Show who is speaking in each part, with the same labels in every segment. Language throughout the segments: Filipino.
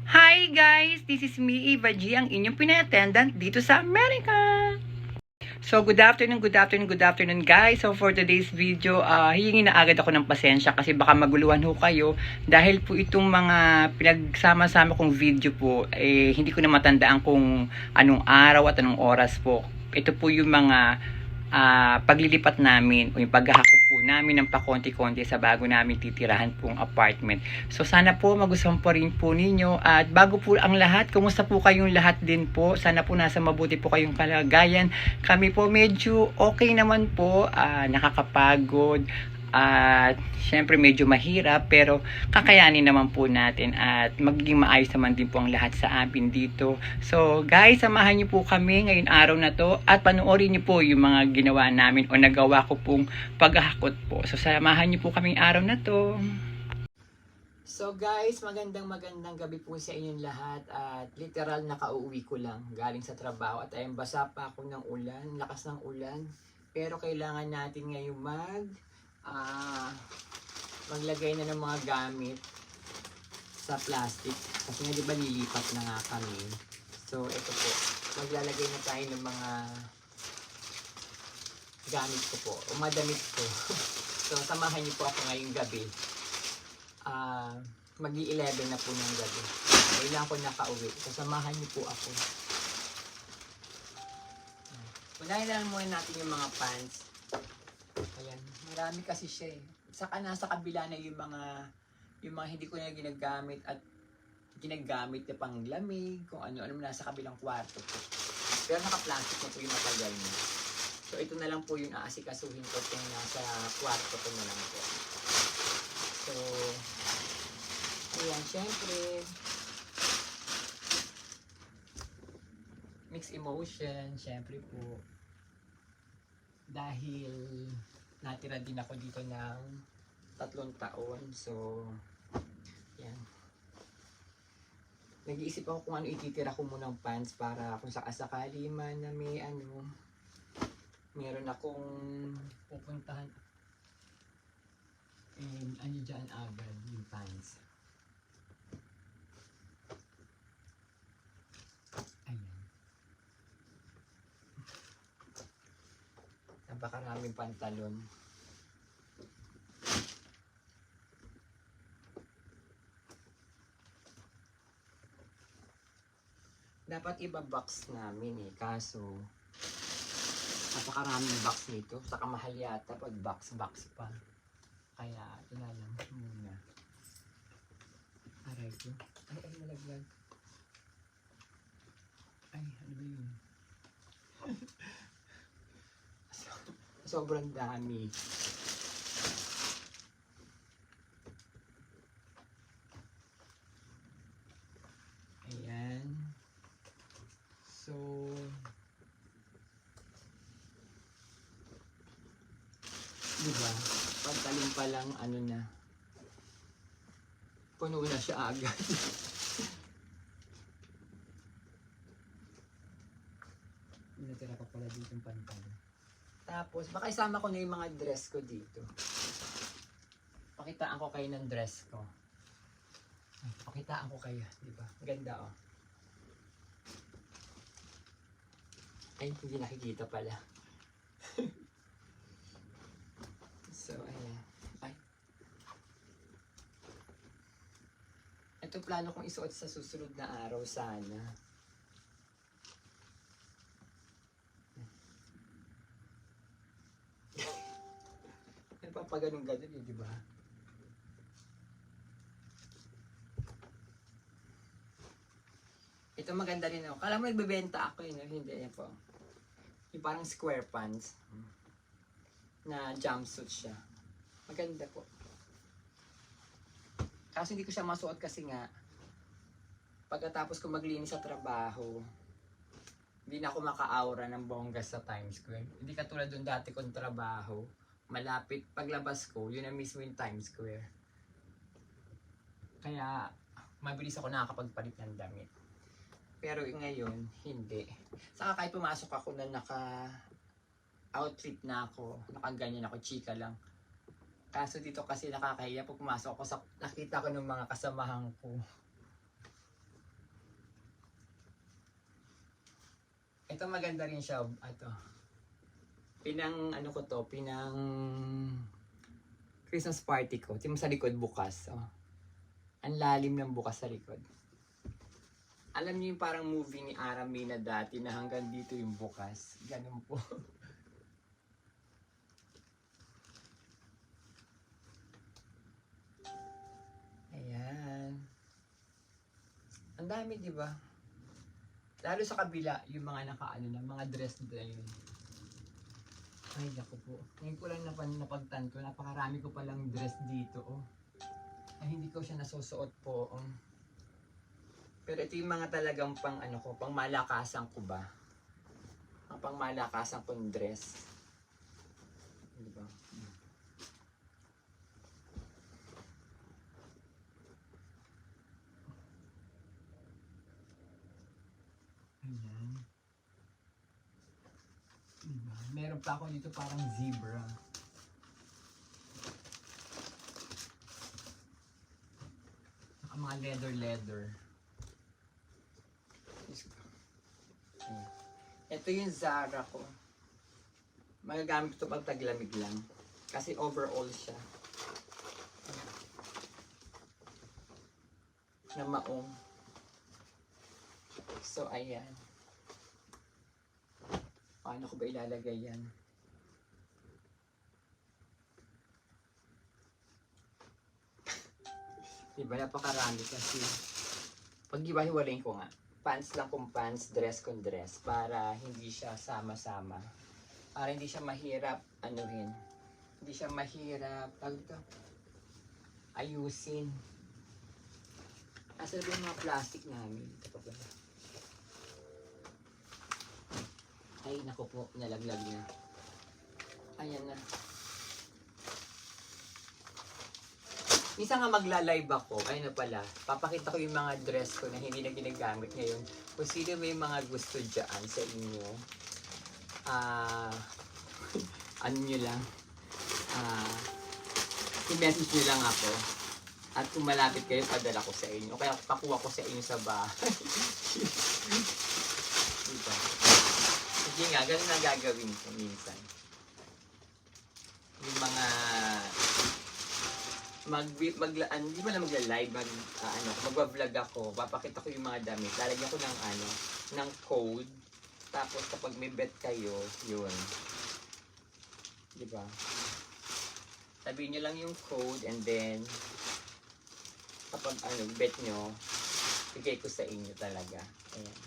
Speaker 1: Hi guys! This is me, Eva G, ang inyong pina-attendant dito sa Amerika! So, good afternoon guys. So, for today's video, hihingi na agad ako ng pasensya kasi baka maguluhan ho kayo dahil po itong mga pinagsama-sama kong video po, hindi ko na matandaan kung anong araw at anong oras po. Ito po yung mga paglilipat namin o yung paghahakot po namin ng pakonti-konti sa bago namin titirahan pong apartment. So sana po magustuhan po rin po ninyo, at bago po ang lahat, kumusta po kayong lahat din po? Sana po nasa mabuti po kayong kalagayan. Kami po medyo okay naman po, nakakapagod at syempre medyo mahirap, pero kakayanin naman po natin at magiging maayos naman din po ang lahat sa amin dito. So guys, samahan niyo po kami ngayong araw na to at panoorin niyo po yung mga ginawa namin o nagawa ko pong paghahakot po. So samahan niyo po kaming araw na to. So guys, magandang gabi po sa inyong lahat, at literal nakauwi ko lang galing sa trabaho at ayun, basa pa ako ng ulan, lakas ng ulan, pero kailangan natin ngayon maglagay na ng mga gamit sa plastic kasi nga diba lilipat na nga kami. So ito po, maglalagay na tayo ng mga gamit ko po o madamit ko. So samahan niyo po ako ngayong gabi. Mag-i-11 na po ng gabi, kailangan ko nakauwi, so samahan niyo po ako. Unahin lang muna natin yung mga pants. Ayan, marami kasi siya eh. Saka nasa kabila na yung mga hindi ko na ginagamit at ginagamit na panglamig, kung ano-ano nasa kabilang kwarto po. Pero naka-plastic na po yung matagal niya. So ito na lang po yung aasikasuhin ko kung nasa kwarto ko na lang po. So, ayan, syempre, mixed emotion, syempre po. Dahil natira din ako dito ng 3 taon. So, yan. Nag-iisip ako kung ano ititira ko munang pants para kung sakasakali man na may meron akong pupuntahan. And ano dyan agad yung pants. Ayan. Napakaraming pantalon. Dapat iba-box namin eh, kaso napakaraming box nito, saka mahal yata pag box pa. Kaya ito na lang muna. Aray ko. Ay, nalaglag. Ay, ano ba yun? Sobrang dami. Ayan. So, diba? Pantalon pa lang ano na. Puno na siya agad. Natira pa pala dito yung pantalon. Tapos, baka isama ko na yung mga dress ko dito. Pakitaan ko kayo ng dress ko. Pakitaan ko kayo, di ba? Ganda oh. Ay, hindi nakikita pala. So, ayan. Ay. Ito plano kong isuot sa susunod na araw sana. Nagpapaganong-ganon yun, di ba? Ito maganda rin ako. Kala mo nagbebenta ako yun, hindi yan po. Yung parang square pants na jumpsuit siya. Maganda po. Kaso hindi ko siya masuot kasi nga pagkatapos ko maglinis sa trabaho, hindi na ako maka-aura ng bongga sa Times Square. Hindi katulad dun dati kong trabaho, malapit paglabas ko, yun na mismo yung Times Square. Kaya mabilis ako nakakapagpalit ng damit. Pero ngayon, hindi. Saka kahit pumasok ako na naka-outfit na ako, nakaganyan ako, chika lang. Kaso dito kasi nakakahiya pag pumasok ako sa nakita ko ng mga kasamahan ko. Ito maganda rin siya. Ito. Ano ko to, Christmas party ko. Tingnan mo sa likod bukas. Oh. Ang lalim ng bukas sa likod. Alam niyo yung parang movie ni Arami na dati na hanggang dito yung bukas. Ganun po. Ayan. Ang dami, di ba? Lalo sa kabila, yung mga mga dress na yun. Ay, naku po. Ngayon ko lang napagtanto, napakarami ko palang dress dito, oh. Ay, hindi ko siya nasusuot po, oh. Pero ito yung mga talagang pang malakasan ko ba? Ang pang malakasan kong dress. Diba? Ayan. Diba? Meron pa ako dito parang zebra. Saka mga leather. Ito yung Zara ko. Magagamit ito pag taglamig lang. Kasi overall siya. Na maong. So, ayan. Paano ko ba ilalagay yan? Diba, napakarami kasi. Pag hiwa-hiwalayin ko nga. Pants lang kung pants, dress kung dress. Para hindi siya sama-sama. Para hindi siya mahirap, Hindi siya mahirap, ayusin. Asa ba yung mga plastic namin? Ito pa pala. Ay, naku po, nalaglag na. Ayan na. Minsan nga magla-live ako, ayun na pala, papakita ko yung mga dress ko na hindi na ginagamit ngayon. Kung sino may mga gusto dyan sa inyo, ano nyo lang, i-message nyo lang ako. At kung malapit kayo, padala ko sa inyo. Kaya pakuha ko sa inyo sa bahay. Diba? Sige nga, ganun na gagawin ko minsan. Yung mga hindi mo na magla-live, magwa-vlog ako, papakita ko yung mga damit, lalagyan ko ng code, tapos kapag may bet kayo, yun. Diba? Sabihin nyo lang yung code, and then, kapag bet nyo, bigay ko sa inyo talaga. Ayan.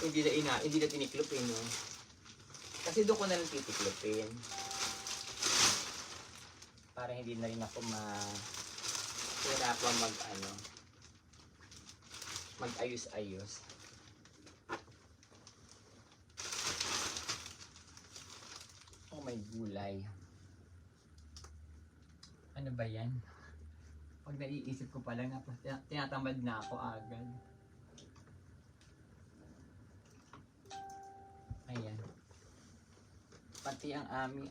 Speaker 1: Hindi na tiniklopin, no? Kasi doon ko na lang titiklopin. Para hindi na rin ako mahirapan mag-ayos-ayos. Oh, may gulay. Ano ba yan? Pag naiisip ko pala nga, tinatamad na ako agad. Ayan. Pati ang aming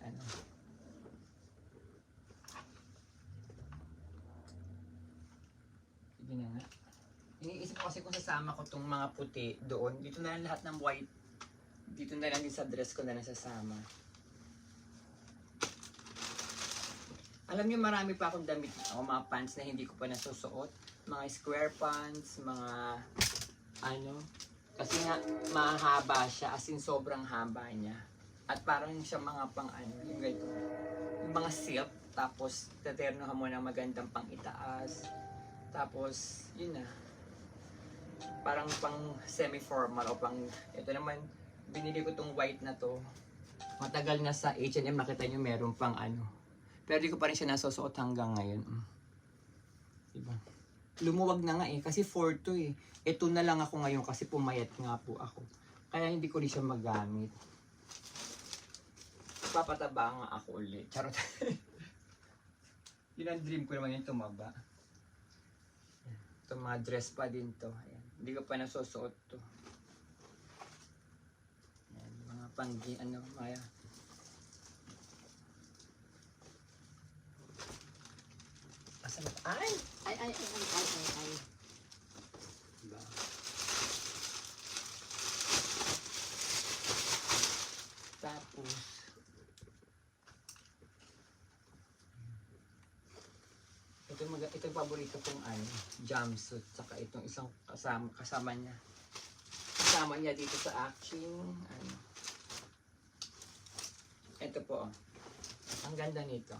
Speaker 1: Sige na nga. Iniisip ko kasi kung sasama ko tong mga puti doon. Dito na lang lahat ng white. Dito na lang din sa dress ko na nasasama. Alam niyo, marami pa akong damit o mga pants na hindi ko pa nasusuot. Mga square pants, mga kasi nga mahaba siya, as in sobrang haba niya. At parang siya mga pang yung ganito. Yung mga silk, tapos taternohan mo ng magandang pang itaas. Tapos, yun na. Parang pang semi-formal o pang, ito naman, binili ko tong white na to. Matagal na sa H&M, nakita nyo meron pang Pero di ko pa rin siya nasusuot hanggang ngayon. Diba? Lumuwag na nga kasi 4 to Ito na lang ako ngayon kasi pumayat nga po ako. Kaya hindi ko rin siya magamit. Papataba nga ako ulit. Charot. Yun ang dream ko naman yung tumaba. Ito mga dress pa din to. Ayan. Hindi ko pa nasusuot to. Ayan, mga panggi, maya. Asan ba? Ay! Diba? ito yung paborito kong jumpsuit. Saka itong isang kasama niya. Kasama niya dito sa aking ito po, oh. Ang ganda nito.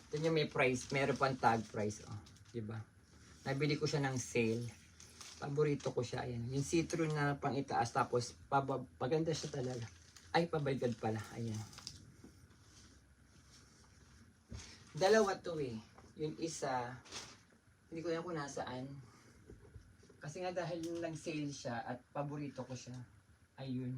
Speaker 1: Ito yung may price, meron pang tag price, oh. Diba? Nabili ko siya ng sale. Paborito ko siya, ayan. Yung see-through na pang itaas, tapos paganda siya talaga. Ay, pabaligad pala, ayan. Dalawa to eh. Yung isa, hindi ko alam kung nasaan. Kasi nga dahil nag-sale siya at paborito ko siya. Ayun.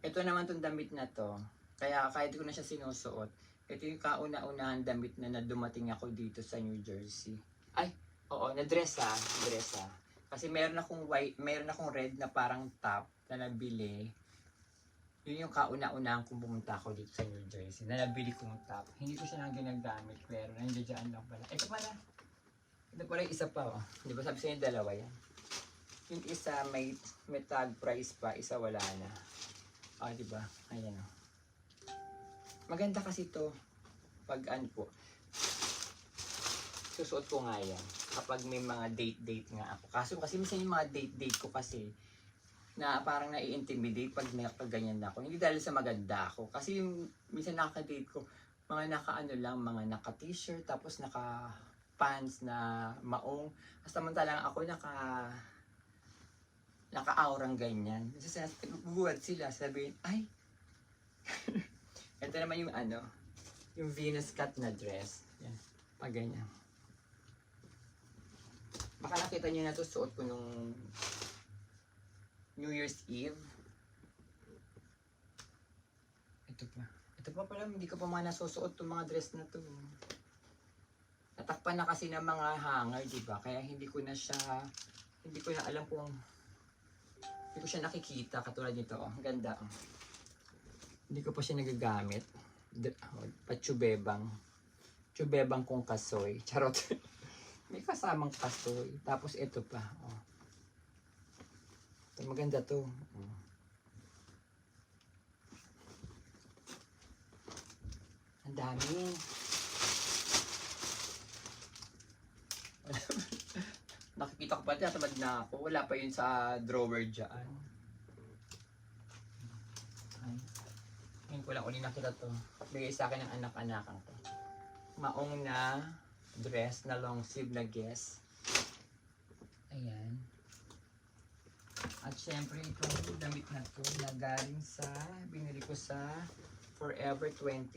Speaker 1: Ito naman tong damit na to. Kaya kahit ko na siya sinusuot, ito yung kauna-unahan damit na dumating ako dito sa New Jersey. Ay, oo, na-dress ah. Kasi meron akong red na parang top na nabili. Yun yung kauna-unahan kung pumunta ako dito sa New Jersey. Na nabili kong top. Hindi ko siya nang ginagamit, pero nandiyan lang pala. Ito pala yung isa pa, oh. Di ba sabi sa inyo dalawa yan? Yung isa may tag price pa, isa wala na. Oh, di ba? Ayan, oh. Maganda kasi to pag po. Susuot ko nga yan kapag may mga date nga ako. Kaso kasi minsan yung mga date ko kasi na parang nai-intimidate pag ganyan na ako. Hindi dahil sa maganda ako. Kasi yung minsan naka-date ko, mga mga naka-t-shirt, tapos naka-pants na maong. Samantalang ako naka-aurang ganyan. Kasi gugulat sila, sabihin, ay, ito naman yung yung Venus cut na dress. Yan, pag ganyan. Baka nakita nyo na to, suot ko nung New Year's Eve. Ito pa pala, hindi ko pa mga nasusuot itong mga dress na to. Natakpan na kasi ng mga hanger, diba? Kaya hindi ko na alam kung, hindi ko siya nakikita, katulad nito, oh. Ganda, oh. Hindi ko pa siya nagagamit. Patsubebang kong kasoy. Charot. May kasamang kasoy. Tapos ito pa, oh. Ito, maganda to. Oh. Ang dami. Nakikita ko pa dyan, tamad na ako. Wala pa yun sa drawer dyan. Ngayon ko lang uli nakita to. Bigay sa akin ng anak-anakan ko. Maong na dress na long sleeve na guess. Ayan. At syempre itong damit na to na galing sa, binili ko sa Forever 21.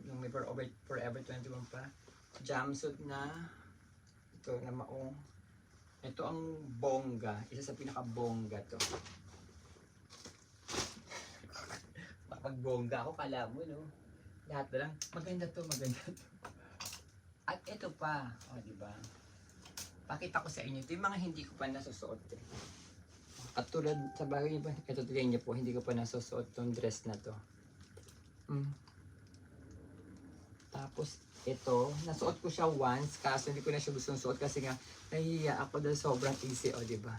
Speaker 1: Yung may Forever 21 pa. Jumpsuit na ito na maong. Ito ang bongga. Isa sa pinaka-bongga to. Pag bongga ako, kala mo, no? Lahat na lang, maganda to. At ito pa, o, diba? Pakita ko sa inyo, ito yung mga hindi ko pa nasusuot. At tulad, sa bagay niyo pa, ito tignan niyo po, hindi ko pa nasusuot tong dress na to. Tapos, ito, nasuot ko siya once, kaso hindi ko na siya gustong suot kasi nga, nahihiya ako dahil sobrang easy, o, diba?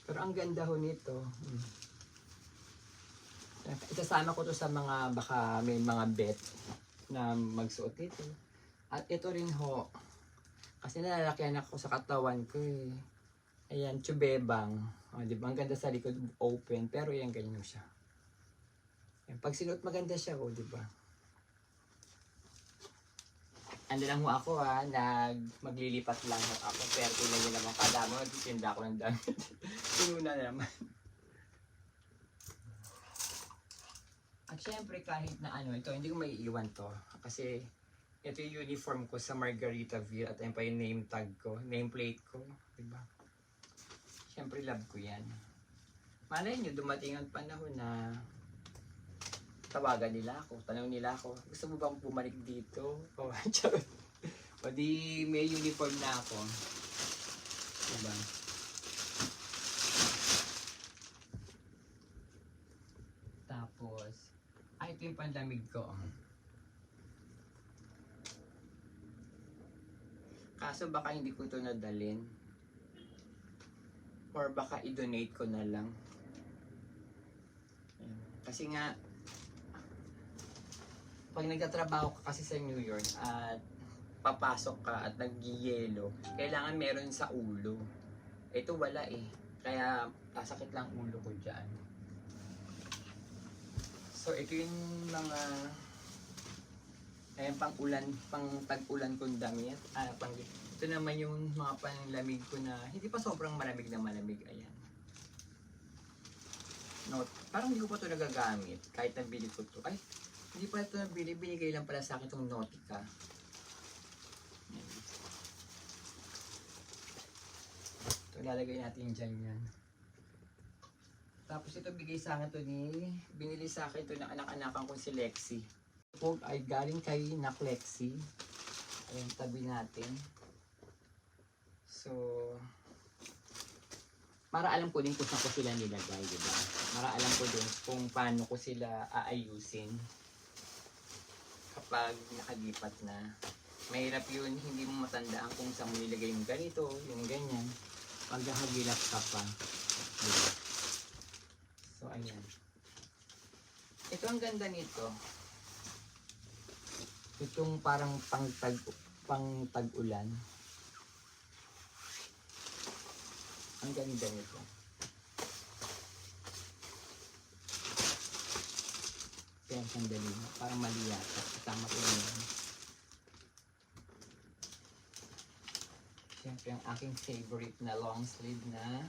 Speaker 1: Pero ang ganda ho nito. Isasama ko to sa mga, baka may mga bet na magsuot nito. At ito rin ho, kasi nalalakyan ako sa katawan ko eh. Ayan, tsubebang. O, diba? Ang ganda sa likod, open. Pero yan, ganyan siya. Ayan, pag sinuot, maganda siya, o, diba? Ano lang ho ako maglilipat lang ho ako. Pero tingnan nyo naman, kada mo, nagtitinda ako ng damit. Tinuna naman. At syempre kahit na ito, hindi ko maiiwan to. Kasi ito yung uniform ko sa Margaritaville at ayun pa yung name tag ko, nameplate ko. Diba? Syempre love ko yan. Malay nyo, dumating ang panahon na tawagan nila ako, tanong nila ako, gusto mo bang bumalik dito? O, o di may uniform na ako. Diba? Tapos, ito yung pandamig ko. Kaso baka hindi ko ito nadalin. Or baka i-donate ko na lang. Kasi nga, pag nagtatrabaho ka kasi sa New York at papasok ka at nag-yelo, kailangan meron sa ulo. Ito wala eh. Kaya sasakit lang ulo ko dyan. So ito yung mga pang ulan, pang tag-ulan kong damit. Ito naman yung mga panlamig ko na hindi pa sobrang malamig na malamig. Ayan. Note, parang hindi ko pa ito nagagamit kahit nabili ko ito. Ay, hindi pa ito nabili. Binigay lang pala sa akin itong Nautica. Ayan. Ito, lalagay natin dyan yan. Tapos ito bigay sa akin ito binili sa akin ito ng anak-anakan ko si Lexi. Ito ay galing kay Lexi. Ayan, tabi natin. So, para alam ko din kung saan ko sila nilagay, diba? Para alam ko din kung paano ko sila aayusin kapag nakalipat na. Mahirap yun, hindi mo matandaan kung saan mo nilagay yung ganito, yung ganyan. Paghahagilap ka pa. Diba? So, ayan. Ito ang ganda nito. Itong parang pang-tag-ulan. Ang ganda nito. Kaya sandali na. Parang mali yata. Tama ko yun. Siyempre ang aking favorite na long sleeve na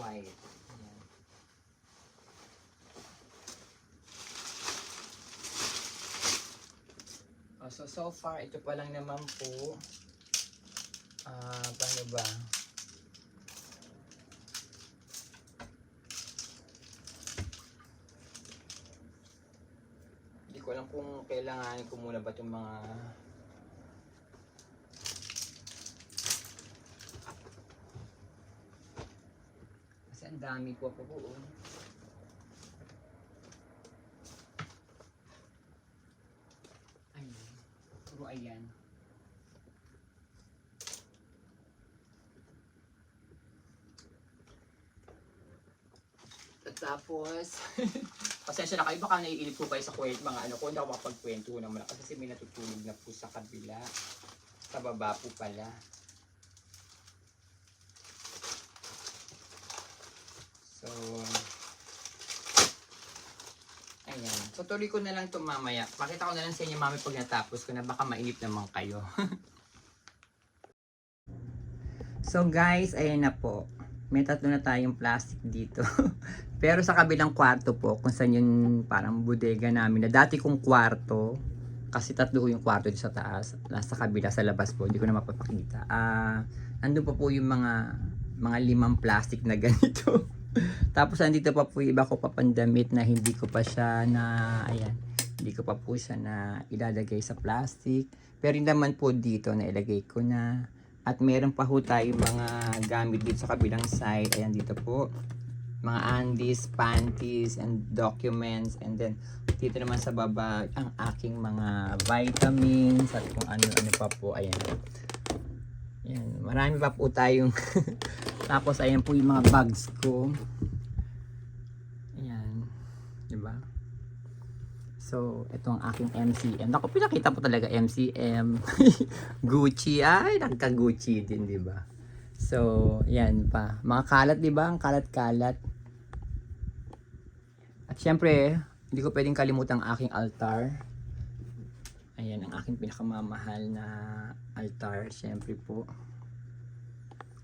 Speaker 1: white. Ayan. So far, ito pa lang naman po. Paano ba? Hindi ko alam kung kailangan ko muna ba itong mga kasi ang dami po po. Ayan. Puro ayan. Tapos, pasensya na kayo, baka naiinip ko kayo sa kwento, mga ano ko, hindi ako makapagkwento naman kasi may natutulog na po sa kabila. Sa baba po pala. So, ayan. So, tuloy ko na lang ito mamaya. Pakita ko na lang sa inyo mami pag natapos ko na, baka mainip naman kayo. So guys, ayan na po. May tatlo na tayong plastic dito. Pero sa kabilang kwarto po, kung saan yung parang bodega namin na dati kong kwarto, kasi tatlo yung kwarto dito sa taas, nasa kabila sa labas po, hindi ko na mapapakita. Andun pa po yung mga 5 plastic na ganito. Tapos andito pa po yung iba ko pa pandamit na hindi ko pa siya ayan, hindi ko pa po siya na ilalagay sa plastic. Pero yung naman po dito na ilagay ko na. At meron pa ho tayo mga gamit dito sa kabilang side. Ayan dito po. Mga undies, panties, and documents. And then, dito naman sa baba, ang aking mga vitamins at kung ano-ano pa po. Ayan. Ayan. Marami pa po tayong tapos, ayan po yung mga bags ko. Ayan. Diba? So, ito ang aking MCM. Naku, pinakita po talaga MCM. Gucci. Ay, nagka-Gucci din, di ba? So, yan pa. Mga kalat, di ba? Ang kalat-kalat. At syempre, hindi ko pwedeng kalimutan ang aking altar. Ayan, ang aking pinakamamahal na altar. Syempre po.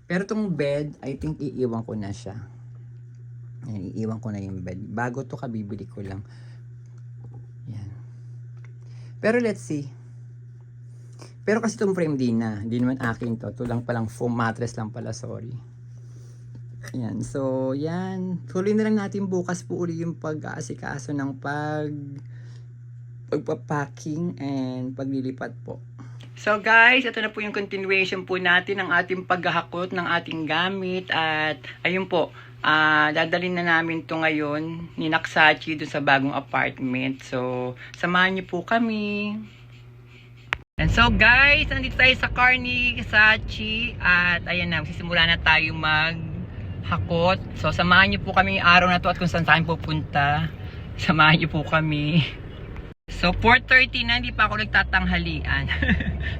Speaker 1: Pero itong bed, I think iiwan ko na siya. Ayan, iiwan ko na yung bed. Bago to kabibili ko lang. Yan. Pero let's see. Pero kasi itong frame din na. Hindi naman akin to. Ito lang palang foam mattress lang pala. Sorry. Yan. So, yan. Tuloy na lang natin bukas po uli yung pag-aasikaso ng pagpapacking and paglilipat po. So guys, ito na po yung continuation po natin ng ating paghahakot ng ating gamit. At ayun po. Dadalhin na namin to ngayon ni Naksachi dun sa bagong apartment. So, samahan niyo po kami. And so guys, nandito tayo sa car ni Sachi. At ayan na, magsisimula na tayo maghakot. So, samahan niyo po kami yung araw na to at kung saan tayo pupunta. Samahan niyo po kami. So, 4:30 na, hindi pa ako nagtatanghalian.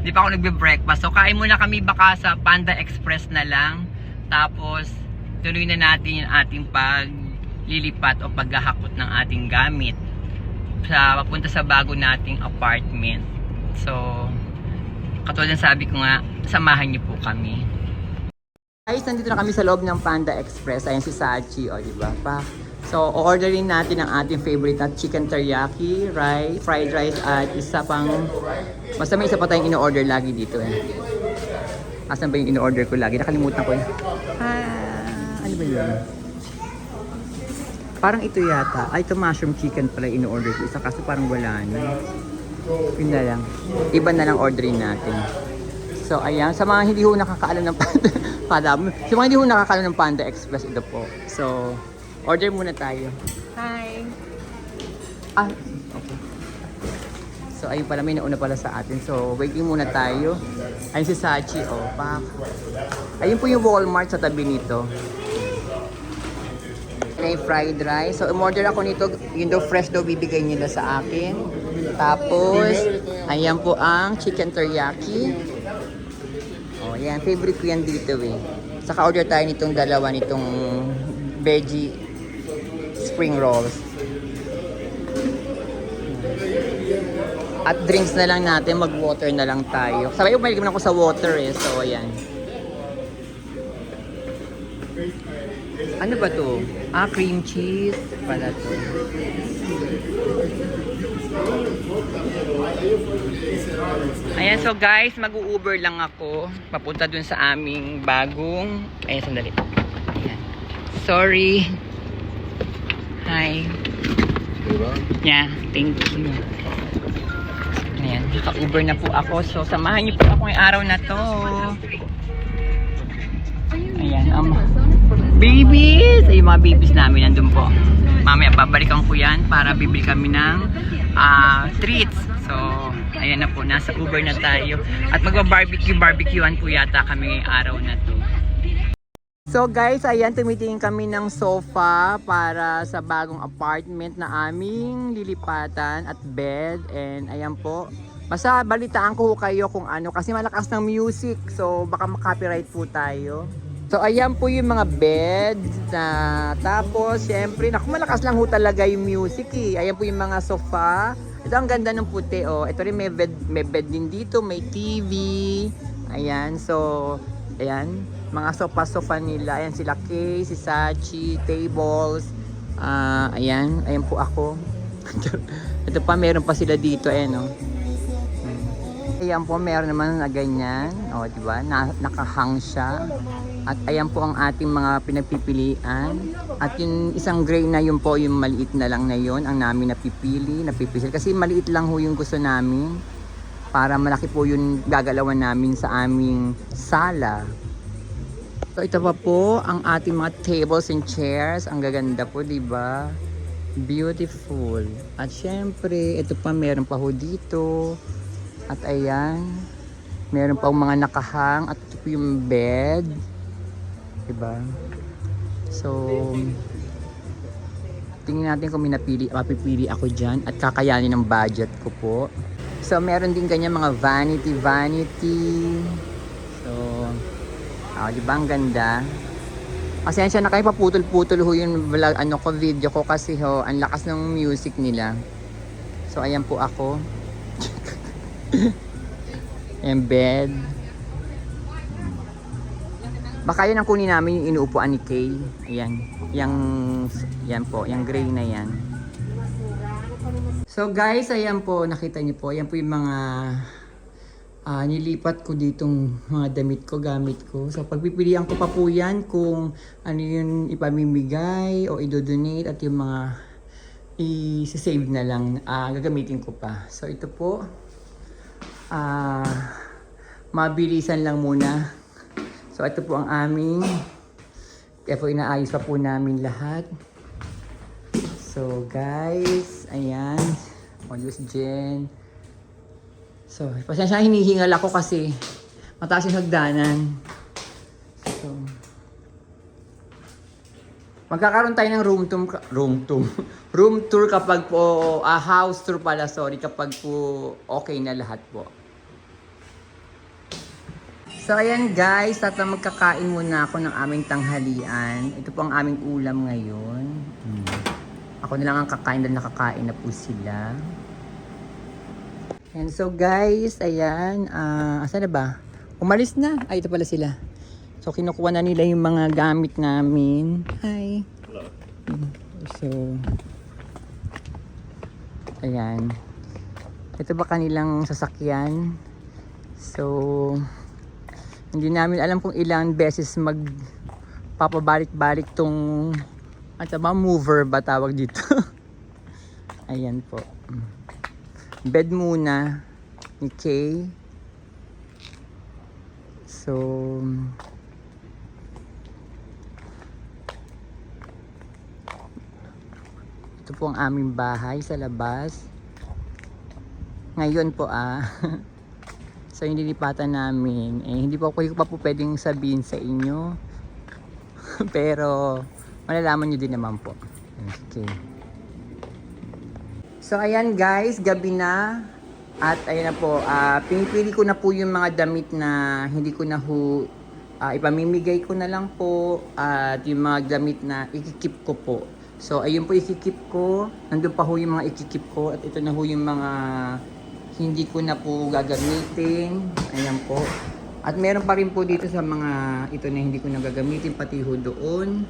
Speaker 1: Hindi pa ako nagbe-breakfast. So, kain muna kami baka sa Panda Express na lang. Tapos, tuloy na natin yung ating paglilipat o paghahakot ng ating gamit sa papunta sa bago nating apartment. So, katulad ng sabi ko nga, samahan niyo po kami. Guys, nandito na kami sa loob ng Panda Express. Ayan si Sachi, o diba pa? So, orderin natin ang ating favorite na chicken teriyaki, rice, fried rice, at isa pang, basta may isa pa tayong in-order lagi dito eh. Asan ba yung in-order ko lagi? Nakalimutan ko eh. Ano ba yun? Parang ito yata. Ay, ito mushroom chicken pala in-order ko. Isa kaso parang wala na. Yun na lang. Iba na lang orderin natin. So, ayan. Sa mga hindi ho nakakaalam ng Panda, sa mga hindi ho nakakaalam ng Panda Express, ito po. So, order muna tayo. Hi! Okay. So, ayun pala, may nauna pala sa atin. So, waiting muna tayo. Ayun si Sachi, oh, pak. Ayun po yung Walmart sa tabi nito. May fried rice. So, umorder ako nito. Yun daw, fresh daw bibigay nila sa akin. Tapos, ayan po ang chicken teriyaki. Oh, yan. Favorite ko yan dito eh. Saka order tayo nitong dalawa, nitong veggie spring rolls. At drinks na lang natin, mag-water na lang tayo. Sabay, umalig naman ako sa water eh. So, ayan. Ano ba to? Cream cheese pala to. Ayan, so guys, mag-u-Uber lang ako. Papunta dun sa aming bagong... Ayan, sandali. Ayan. Sorry. Hi. Yeah, thank you. Ayan, naka-Uber na po ako. So, samahan niyo po ako ngayong araw na to. Ayan, babies! Ay, yung mga babies namin nandun po. Mamaya, babalikan ko yan para bibili kami ng treats. So, ayan na po, nasa Uber na tayo. At magba-barbecuean po yata kami ngayong araw na to. So guys, ayan, tumitingin kami ng sofa para sa bagong apartment na aming lilipatan at bed. And ayan po, basta balitaan ko kayo kung ano kasi malakas ng music. So baka makopyright po tayo. So ayan po yung mga bed na tapos syempre, naku, malakas lang ho talaga yung music eh. Ayan po yung mga sofa. Ito ang ganda ng puti oh. Ito rin may bed din dito, may TV. Ayan, so ayan, mga sofa nila. Ayan sila Kay, si Sachi, tables. Ayan po ako. Ito pa, meron pa sila dito eh no. Ayan po, meron naman na ganyan. O, diba? Nakahang siya. At ayan po ang ating mga pinagpipilian. At yung isang gray na yun po, yung maliit na lang na yun, ang namin napipisil. Kasi maliit lang ho yung gusto namin. Para malaki po yung gagalawan namin sa aming sala. So ito pa po ang ating mga tables and chairs. Ang gaganda po, diba? Beautiful. At syempre, ito pa, meron pa ho dito. At ayan, meron pa mga nakahang. At ito po yung bed. Diba? So, tingnan natin kung mapipili ako dyan. At kakayanin ng budget ko po. So, meron din ganyan mga vanity. So, diba ang ganda? Pasensya na kayo, paputol-putol ho yung vlog, video ko kasi ho, ang lakas ng music nila. So, ayan po ako. Ayan, bed. Baka yan ang kunin namin yung inuupuan ni Kay. Ayan. Yan po, yung gray na yan. So guys, ayan po, nakita niyo po. Ayan po yung mga nilipat ko ditong mga damit ko, gamit ko. So pagpipilian ko pa po yan kung ano yung ipamimigay o idodonate at yung mga i-save na lang, gagamitin ko pa. So ito po, mabilisan lang muna. So ito po ang aming, kaya po inaayos pa po namin lahat. So guys, ayan, Use Jen. So, pasensya hinihingal ako kasi mataas yung hagdanan. So, Magkakaroon tayo ng room tour kapag po, house tour pala, sorry, kapag po okay na lahat po. So, ayan guys, magkakain muna ako ng aming tanghalian. Ito po ang aming ulam ngayon. Ako na lang ang kakain dahil nakakain na po sila. And so guys, ayan, asan na ba? Umalis na. Ay, ito pala sila. So, kinukuha na nila yung mga gamit namin. Hi.
Speaker 2: Hello.
Speaker 1: So, ayan. Ito ba kanilang sasakyan? So, hindi namin alam kung ilang beses magpapabalik-balik tong mover ba tawag dito. Ayan po. Bed muna ni Kay. So, ito po ang aming bahay sa labas. Ngayon po so yung lilipatan namin, hindi po ako pa po pwedeng sabihin sa inyo. Pero malalaman nyo din naman po. Okay. So ayan guys, gabi na. At ayan na po, pinipili ko na po yung mga damit na hindi ko na ipamimigay ko na lang po. At yung mga damit na ikikip ko po. So ayun po ikikip ko. Nandun pa ho yung mga ikikip ko. At ito na ho yung mga hindi ko na po gagamitin. Ayan po. At meron pa rin po dito sa mga ito na hindi ko na gagamitin, pati ho doon.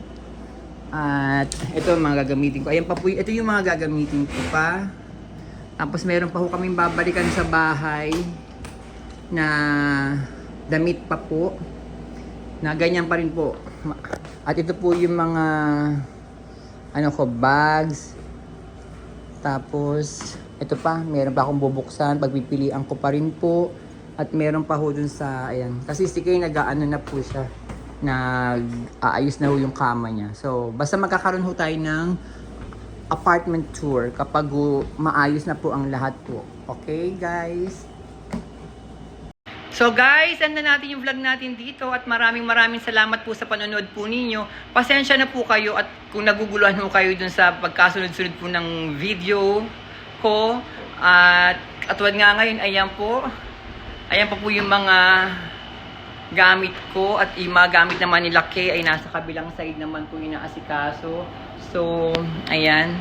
Speaker 1: At ito mga gagamitin ko. Ayan pa po, ito yung mga gagamitin ko pa. Tapos meron pa ho kaming babalikan sa bahay na damit pa po. Na ganyan pa rin po. At ito po yung mga bags. Tapos ito pa, meron pa akong bubuksan, pagpipilian ko pa rin po. At meron pa ho dun sa, ayan. Kasi si Kay nag-ano na po siya. Nag-aayos na ho yung kama niya. So, basta magkakaroon ho tayo ng apartment tour kapag maayos na po ang lahat po. Okay, guys? So guys, end na natin yung vlog natin dito at maraming salamat po sa panonood po ninyo. Pasensya na po kayo at kung naguguluhan mo kayo dun sa pagkasunod-sunod po ng video ko. At katulad nga ngayon, ayan pa po yung mga gamit ko at yung mga gamit naman ni Kay ay nasa kabilang side naman po inaasikaso. So, ayan.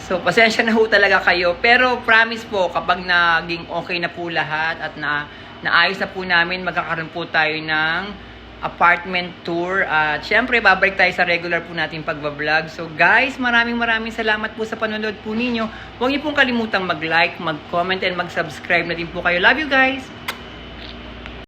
Speaker 1: So, pasensya na ho talaga kayo. Pero promise po, kapag naging okay na po lahat at naayos na po namin, magkakaroon po tayo ng apartment tour. At syempre, babalik tayo sa regular po natin pagbablog. So guys, maraming salamat po sa panonood po ninyo. Huwag niyo pong kalimutang mag-like, mag-comment, and mag-subscribe na din po kayo. Love you guys!